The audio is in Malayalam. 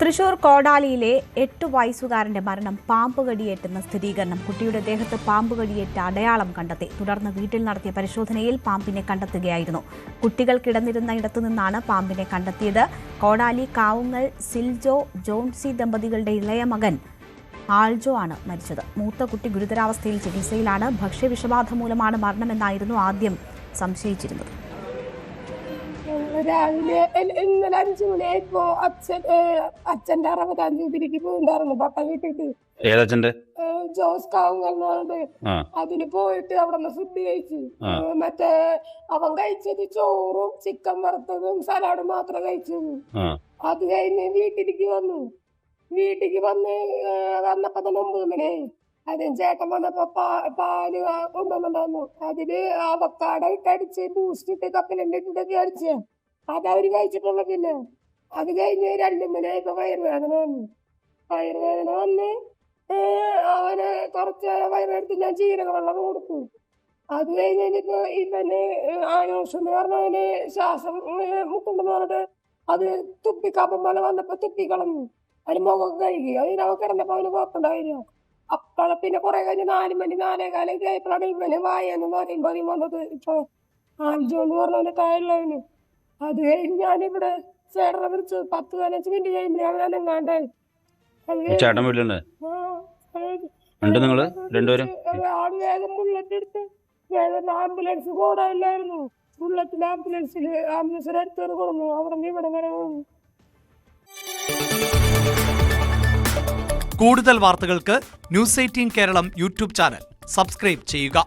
തൃശൂർ കോടാലിയിലെ 8 വയസ്സുകാരന്റെ മരണം പാമ്പ് കടിയേറ്റെന്ന സ്ഥിരീകരണം. കുട്ടിയുടെ ദേഹത്ത് പാമ്പ് കടിയേറ്റ അടയാളം കണ്ടെത്തി. തുടർന്ന് വീട്ടിൽ നടത്തിയ പരിശോധനയിൽ പാമ്പിനെ കണ്ടെത്തുകയായിരുന്നു. കുട്ടികൾ കിടന്നിരുന്ന ഇടത്തു നിന്നാണ് പാമ്പിനെ കണ്ടെത്തിയത്. കോടാലി കാവുങ്ങൽ സിൽജോ ജോൺസി ദമ്പതികളുടെ ഇളയ മകൻ ആൾജോ ആണ് മരിച്ചത്. മൂത്ത കുട്ടി ഗുരുതരാവസ്ഥയിൽ ചികിത്സയിലാണ്. ഭക്ഷ്യവിഷബാധ മൂലമാണ് മരണമെന്നായിരുന്നു ആദ്യം സംശയിച്ചിരുന്നത്. രാവിലെ ഇന്നലെ 5 മണിയായപ്പോ അച്ഛന്റെ 60-ാം തീയതിക്ക് പോയിണ്ടായിരുന്നു പപ്പ വീട്ടിട്ട്. ജോസ് കാവുങ്ങൽ അതിന് പോയിട്ട് അവിടെ ഫുഡ് കഴിച്ചു. മറ്റേ അവൻ കഴിച്ചത് ചോറും ചിക്കൻ വറുത്തതും സലാഡും മാത്രം കഴിച്ചത്. അത് കഴിഞ്ഞ് വീട്ടിലേക്ക് വന്നു വന്നപ്പോ തന്നെ 9 മണിയായി. അതിന് ചേട്ടൻ വന്നപ്പോ പാല് കൊണ്ടുവന്നിട്ടുണ്ടായിരുന്നു. അതില് അവക്കാട ഇട്ടടിച്ച് ബൂസ്റ്റ് ഇട്ട് കപ്പലിട്ടൊക്കെ അടിച്ച് അതവര് കഴിച്ചിട്ടുള്ള. പിന്നെ അത് കഴിഞ്ഞ് 2 മണിയായപ്പോ വയറുവേദന വന്ന് അവന് കുറച്ച് വയറെടുത്ത് ഞാൻ ജീരകവെള്ളം കൊടുത്തു. അത് കഴിഞ്ഞിപ്പോ ഇവന് ആയോഷം എന്ന് പറഞ്ഞവന് ശ്വാസം മുട്ടുണ്ടെന്ന് പറഞ്ഞിട്ട് അത് തുപ്പിക്കാപ്പം പോലെ വന്നപ്പോ തുപ്പിക്കളഞ്ഞു. അതിന് മുഖം കഴുകി. അതിനവ കിടന്നപ്പോ അവന് കുഴപ്പമുണ്ടായിരുന്നു. അപ്പഴ പിന്നെ കുറെ കഴിഞ്ഞ് 4 മണി 4:15 ആയപ്പോഴാണ് ഇവന് വായെന്ന് പറയുമ്പോ വന്നത്. ഇപ്പൊ ആൽജോ എന്ന് പറഞ്ഞവന് താഴെയുള്ളവന്. അത് കഴിഞ്ഞ് ഞാനിവിടെ ചേട്ടനെ വിളിച്ചു. 10-15 മിനിറ്റ് കഴിയുമ്പോൾ അവനെങ്ങാണ്ടായി. ആള് വേഗം ബുള്ളറ്റ് എടുത്ത് ആംബുലൻസ് കൂടാനില്ലായിരുന്നു. ബുള്ളറ്റിൽ ആംബുലൻസിൽ എടുത്തു കൊടുന്നു. അവിടെ നിന്ന് ഇവിടെ വരെ വന്നു. കൂടുതൽ വാർത്തകൾക്ക് news 18 Keralam YouTube channel subscribe ചെയ്യുക.